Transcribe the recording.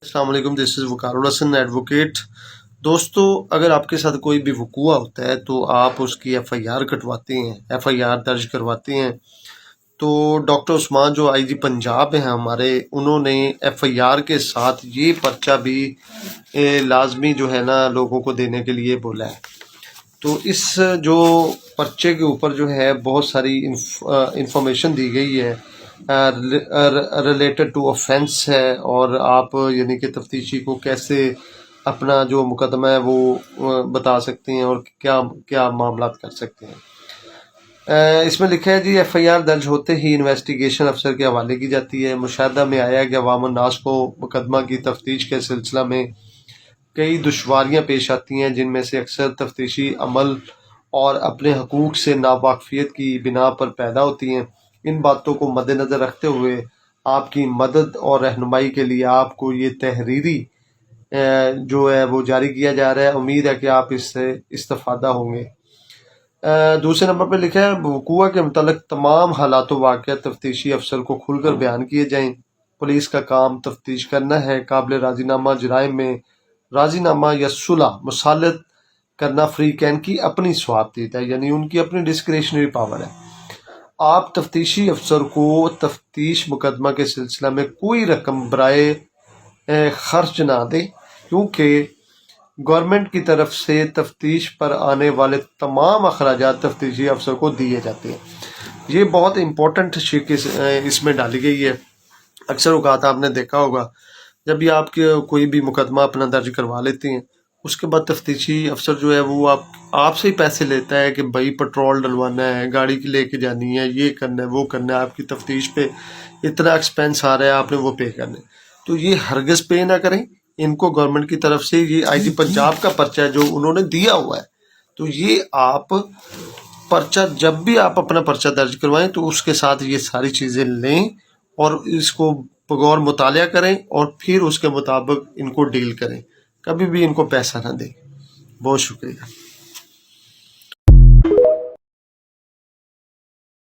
अस्सलाम वालेकुम, this is Waqarul Hasan advocate. दोस्तों, अगर आपके साथ कोई भी वक़ूआ होता है तो आप उसकी एफ़आईआर कटवाते हैं, एफ़आईआर दर्ज करवाते हैं। तो डॉक्टर उस्मान जो आईजी पंजाब हैं हमारे, उन्होंने एफ़आईआर के साथ ये पर्चा भी लाजमी जो है ना लोगों को देने के लिए बोला है। तो इस जो पर्चे के ऊपर जो है बहुत सारी इंफॉर्मेशन दी गई है रिलेटेड टू ऑफेंस है, और आप यानी कि तफ्तीशी को कैसे अपना जो मुकदमा है वो बता सकते हैं और क्या क्या मामला कर सकते हैं। इसमें लिखा है जी, एफआईआर दर्ज होते ही इन्वेस्टिगेशन अफसर के हवाले की जाती है। मुशाहदा में आया कि अवाम नास को मुकदमा की तफ्तीश के सिलसिला में कई दुश्वारियाँ पेश आती हैं, जिनमें से अक्सर तफ्तीशी अमल और अपने हकूक़ से नावाकफियत की बिना पर पैदा होती हैं। इन बातों को मद्देनज़र रखते हुए आपकी मदद और रहनुमाई के लिए आपको ये तहरीरी जो है वो जारी किया जा रहा है। उम्मीद है कि आप इससे इस्तेफादा होंगे। दूसरे नंबर पर लिखा है, वक़ूआ के मुतालिक तमाम हालात वाक़या तफ्तीशी अफसर को खुलकर बयान किए जाएँ। पुलिस का काम तफ्तीश करना है। काबिल राजीनामा जराइम में राजीनामा या सुलह मुसालत करना फ्री कैन की अपनी स्वातित है, यानी उनकी अपनी डिस्क्रिशनरी पावर है। आप तफ्तीशी अफसर को तफ्तीश मुकदमा के सिलसिला में कोई रकम बराए खर्च ना दे, क्योंकि गवर्नमेंट की तरफ से तफ्तीश पर आने वाले तमाम अखराजात तफ्तीशी अफसर को दिए जाते हैं। ये बहुत इम्पोर्टेंट शिक इसमें डाली गई है। अक्सर औक़ात आपने देखा होगा, जब भी आप कोई भी मुकदमा अपना दर्ज करवा लेते हैं, उसके बाद तफ्तीशी अफसर जो है वो आपसे ही पैसे लेता है कि भाई पेट्रोल डलवाना है, गाड़ी की लेके जानी है, ये करना है, वो करना है, आपकी तफ्तीश पे इतना एक्सपेंस आ रहा है, आपने वो पे करना है। तो ये हरगिज़ पे ना करें। इनको गवर्नमेंट की तरफ से ये आईजी पंजाब का पर्चा है जो उन्होंने दिया हुआ है। तो ये आप पर्चा, जब भी आप अपना पर्चा दर्ज करवाएं तो उसके साथ ये सारी चीज़ें लें और इसको बगौर मुतालिया करें और फिर उसके मुताबिक इनको डील करें। कभी भी इनको पैसा ना दें। बहुत शुक्रिया।